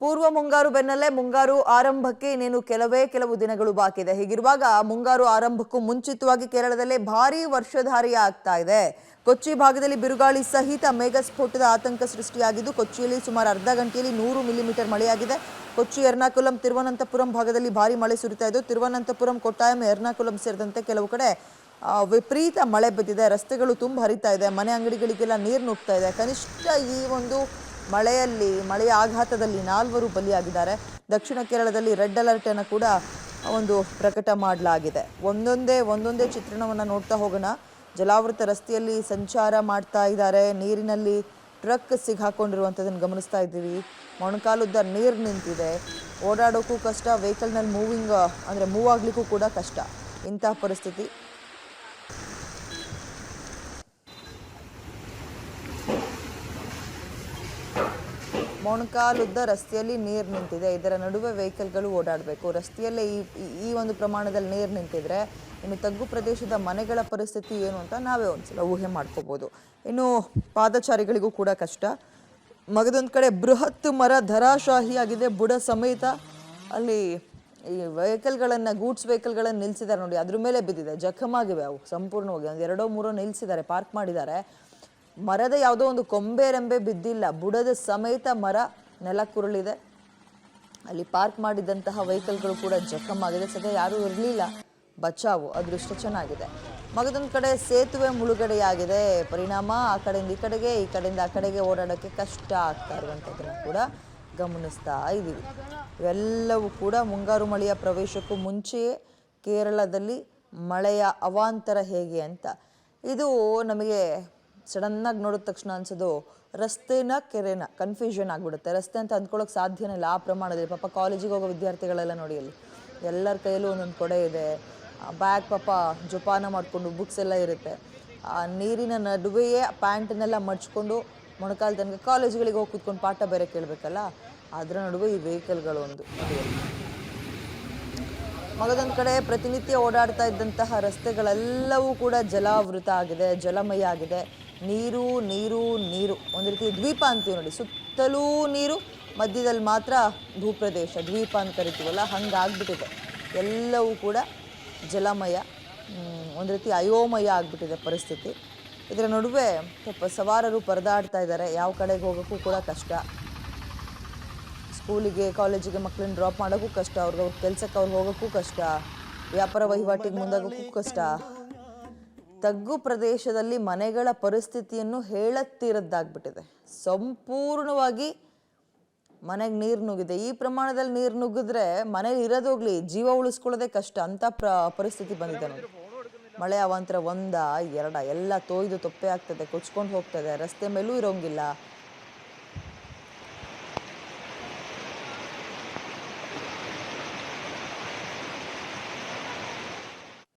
ಪೂರ್ವ ಮುಂಗಾರು ಬೆನ್ನಲ್ಲೇ ಮುಂಗಾರು ಆರಂಭಕ್ಕೆ ಇನ್ನೇನು ಕೆಲವು ದಿನಗಳು ಬಾಕಿ ಇದೆ. ಹೀಗಿರುವಾಗ ಮುಂಗಾರು ಆರಂಭಕ್ಕೂ ಮುಂಚಿತವಾಗಿ ಕೇರಳದಲ್ಲಿ ಭಾರೀ ವರ್ಷಧಾರೆ ಆಗ್ತಾ ಇದೆ. ಕೊಚ್ಚಿ ಭಾಗದಲ್ಲಿ ಬಿರುಗಾಳಿ ಸಹಿತ ಮೇಘಸ್ಫೋಟದ ಆತಂಕ ಸೃಷ್ಟಿಯಾಗಿದ್ದು ಕೊಚ್ಚಿಯಲ್ಲಿ ಸುಮಾರು ಅರ್ಧ ಗಂಟೆಯಲ್ಲಿ 100 ಮಿಲಿಮೀಟರ್ ಮಳೆಯಾಗಿದೆ. ಕೊಚ್ಚಿ, ಎರ್ನಾಕುಲಂ, ತಿರುವನಂತಪುರಂ ಭಾಗದಲ್ಲಿ ಭಾರೀ ಮಳೆ ಸುರಿತಾ ಇದ್ದು ತಿರುವನಂತಪುರಂ, ಕೊಟ್ಟಾಯಂ, ಎರ್ನಾಕುಲಂ ಸೇರಿದಂತೆ ಕೆಲವು ಕಡೆ ವಿಪರೀತ ಮಳೆ ಬಿದ್ದಿದೆ. ರಸ್ತೆಗಳು ತುಂಬ ಹರಿತಾ ಇದೆ. ಮನೆ ಅಂಗಡಿಗಳಿಗೆಲ್ಲ ನೀರು ನುಗ್ತಾ ಇದೆ. ಕನಿಷ್ಠ ಈ ಒಂದು ಮಳೆಯ ಆಘಾತದಲ್ಲಿ 4 ಬಲಿಯಾಗಿದ್ದಾರೆ. ದಕ್ಷಿಣ ಕೇರಳದಲ್ಲಿ ರೆಡ್ ಅಲರ್ಟ್ ಅನ್ನು ಕೂಡ ಪ್ರಕಟ ಮಾಡಲಾಗಿದೆ. ಒಂದೊಂದೇ ಚಿತ್ರಣವನ್ನು ನೋಡ್ತಾ ಹೋಗೋಣ. ಜಲಾವೃತ ರಸ್ತೆಯಲ್ಲಿ ಸಂಚಾರ ಮಾಡ್ತಾ ಇದ್ದಾರೆ. ನೀರಿನಲ್ಲಿ ಟ್ರಕ್ ಸಿಕ್ಕಾಕೊಂಡಿರುವಂಥದ್ದನ್ನು ಗಮನಿಸ್ತಾ ಇದ್ದೀವಿ. ಮೊಣಕಾಲುದ್ದ ನೀರು ನಿಂತಿದೆ. ಓಡಾಡೋಕ್ಕೂ ಕಷ್ಟ, ವೆಹಿಕಲ್ನಲ್ಲಿ ಮೂವ್ ಆಗಲಿಕ್ಕೂ ಕೂಡ ಕಷ್ಟ. ಇಂತಹ ಪರಿಸ್ಥಿತಿ. ಮೊಣಕಾಲುದ್ದ ರಸ್ತೆಯಲ್ಲಿ ನೀರು ನಿಂತಿದೆ. ಇದರ ನಡುವೆ ವೆಹಿಕಲ್ಗಳು ಓಡಾಡಬೇಕು. ರಸ್ತೆಯಲ್ಲೇ ಈ ಒಂದು ಪ್ರಮಾಣದಲ್ಲಿ ನೀರು ನಿಂತಿದ್ರೆ ಇನ್ನು ತಗ್ಗು ಪ್ರದೇಶದ ಮನೆಗಳ ಪರಿಸ್ಥಿತಿ ಏನು ಅಂತ ನಾವೇ ಒಂದ್ಸಲ ಊಹೆ ಮಾಡ್ಕೋಬಹುದು. ಇನ್ನು ಪಾದಚಾರಿಗಳಿಗೂ ಕೂಡ ಕಷ್ಟ. ಮಗದೊಂದು ಕಡೆ ಬೃಹತ್ ಮರ ಧರಾಶಾಹಿಯಾಗಿದೆ. ಬುಡ ಸಮೇತ ಅಲ್ಲಿ ಈ ಗೂಡ್ಸ್ ವೆಹಿಕಲ್ಗಳನ್ನು ನಿಲ್ಲಿಸಿದ್ದಾರೆ ನೋಡಿ, ಅದ್ರ ಮೇಲೆ ಬಿದ್ದಿದೆ. ಜಖಮಾಗಿವೆ ಅವು ಸಂಪೂರ್ಣವಾಗಿ. 2-3 ನಿಲ್ಲಿಸಿದ್ದಾರೆ, ಪಾರ್ಕ್ ಮಾಡಿದ್ದಾರೆ. ಮರದ ಯಾವುದೋ ಒಂದು ಕೊಂಬೆ ರೆಂಬೆ ಬಿದ್ದಿಲ್ಲ, ಬುಡದ ಸಮೇತ ಮರ ನೆಲಕ್ಕುರುಳಿದೆ. ಅಲ್ಲಿ ಪಾರ್ಕ್ ಮಾಡಿದಂತಹ ವೆಹಿಕಲ್ಗಳು ಕೂಡ ಜಖಮಾಗಿದೆ. ಸದ್ಯ ಯಾರೂ ಇರಲಿಲ್ಲ, ಬಚಾವು, ಅದೃಷ್ಟ ಚೆನ್ನಾಗಿದೆ. ಮಗದೊಂದು ಕಡೆ ಸೇತುವೆ ಮುಳುಗಡೆಯಾಗಿದೆ. ಪರಿಣಾಮ ಆ ಕಡೆಯಿಂದ ಈ ಕಡೆಯಿಂದ ಆ ಕಡೆಗೆ ಓಡಾಡೋಕ್ಕೆ ಕಷ್ಟ ಆಗ್ತಾ ಇರುವಂಥದ್ದನ್ನು ಕೂಡ ಗಮನಿಸ್ತಾ ಇದ್ದೀವಿ. ಇವೆಲ್ಲವೂ ಕೂಡ ಮುಂಗಾರು ಮಳೆಯ ಪ್ರವೇಶಕ್ಕೂ ಮುಂಚೆಯೇ ಕೇರಳದಲ್ಲಿ ಮಳೆಯ ಅವಾಂತರ ಹೇಗೆ ಅಂತ. ಇದು ನಮಗೆ ಸಡನ್ನಾಗಿ ನೋಡಿದ ತಕ್ಷಣ ಅನ್ಸೋದು ರಸ್ತೆನ ಕೆರೆನ ಕನ್ಫ್ಯೂಷನ್ ಆಗಿಬಿಡುತ್ತೆ. ರಸ್ತೆ ಅಂತ ಅಂದ್ಕೊಳ್ಳೋಕೆ ಸಾಧ್ಯನೇ ಇಲ್ಲ ಆ ಪ್ರಮಾಣದಲ್ಲಿ. ಪಾಪ ಕಾಲೇಜಿಗೆ ಹೋಗೋ ವಿದ್ಯಾರ್ಥಿಗಳೆಲ್ಲ ನೋಡಿ, ಅಲ್ಲಿ ಎಲ್ಲರ ಕೈಯಲ್ಲೂ ಒಂದೊಂದು ಕೊಡೆ ಇದೆ, ಬ್ಯಾಗ್ ಪಾಪ ಜೋಪಾನ ಮಾಡಿಕೊಂಡು ಬುಕ್ಸ್ ಎಲ್ಲ ಇರುತ್ತೆ. ಆ ನೀರಿನ ನಡುವೆಯೇ ಪ್ಯಾಂಟನ್ನೆಲ್ಲ ಮಡ್ಚ್ಕೊಂಡು ಮೊಣಕಾಲು ತನಕ ಕಾಲೇಜುಗಳಿಗೆ ಹೋಗಿ ಕೂತ್ಕೊಂಡು ಪಾಠ ಬೇರೆ ಕೇಳಬೇಕಲ್ಲ, ಅದರ ನಡುವೆ ಈ ವೆಹಿಕಲ್ಗಳು ಮಗದೊಂದು ಕಡೆ ಪ್ರತಿನಿತ್ಯ ಓಡಾಡ್ತಾ ಇದ್ದಂತಹ ರಸ್ತೆಗಳೆಲ್ಲವೂ ಕೂಡ ಜಲಾವೃತ ಆಗಿದೆ, ಜಲಮಯ ಆಗಿದೆ. ನೀರು ಒಂದು ರೀತಿ ದ್ವೀಪ ಅಂತೀವಿ ನೋಡಿ, ಸುತ್ತಲೂ ನೀರು, ಮಧ್ಯದಲ್ಲಿ ಮಾತ್ರ ಭೂಪ್ರದೇಶ, ದ್ವೀಪ ಅಂತ ಕರಿತೀವಲ್ಲ, ಹಂಗಾಗ್ಬಿಟ್ಟಿದೆ. ಎಲ್ಲವೂ ಕೂಡ ಜಲಮಯ, ಒಂದು ರೀತಿ ಅಯೋಮಯ ಆಗಿಬಿಟ್ಟಿದೆ ಪರಿಸ್ಥಿತಿ. ಇದರ ನಡುವೆ ಸ್ವಲ್ಪ ಸವಾರರು ಪರದಾಡ್ತಾ ಇದ್ದಾರೆ. ಯಾವ ಕಡೆಗೆ ಹೋಗೋಕ್ಕೂ ಕೂಡ ಕಷ್ಟ. ಸ್ಕೂಲಿಗೆ, ಕಾಲೇಜಿಗೆ ಮಕ್ಕಳನ್ನ ಡ್ರಾಪ್ ಮಾಡೋಕ್ಕೂ ಕಷ್ಟ, ಅವ್ರ ಕೆಲಸಕ್ಕೆ ಹೋಗೋಕ್ಕೂ ಕಷ್ಟ, ವ್ಯಾಪಾರ ವಹಿವಾಟಿಗೆ ಮುಂದಾಗೋಕ್ಕೂ ಕಷ್ಟ. ತಗ್ಗು ಪ್ರದೇಶದಲ್ಲಿ ಮನೆಗಳ ಪರಿಸ್ಥಿತಿಯನ್ನು ಹೇಳತ್ತಿರದ್ದಾಗ್ಬಿಟ್ಟಿದೆ. ಸಂಪೂರ್ಣವಾಗಿ ಮನೆಗೆ ನೀರು ನುಗ್ಗಿದೆ. ಈ ಪ್ರಮಾಣದಲ್ಲಿ ನೀರು ನುಗ್ಗಿದ್ರೆ ಮನೇಲಿ ಇರೋದೋಗ್ಲಿ, ಜೀವ ಉಳಿಸ್ಕೊಳ್ಳೋದೇ ಕಷ್ಟ ಅಂತ ಪರಿಸ್ಥಿತಿ ಬಂದಿದೆ ನೋಡಿ. ಮಳೆ ಅವಾಂತರ 1, 2 ಎಲ್ಲ ತೊಯ್ದು ತೊಪ್ಪೆ ಆಗ್ತದೆ, ಕೊಚ್ಕೊಂಡು ಹೋಗ್ತದೆ. ರಸ್ತೆ ಮೇಲೂ ಇರೋಂಗಿಲ್ಲ.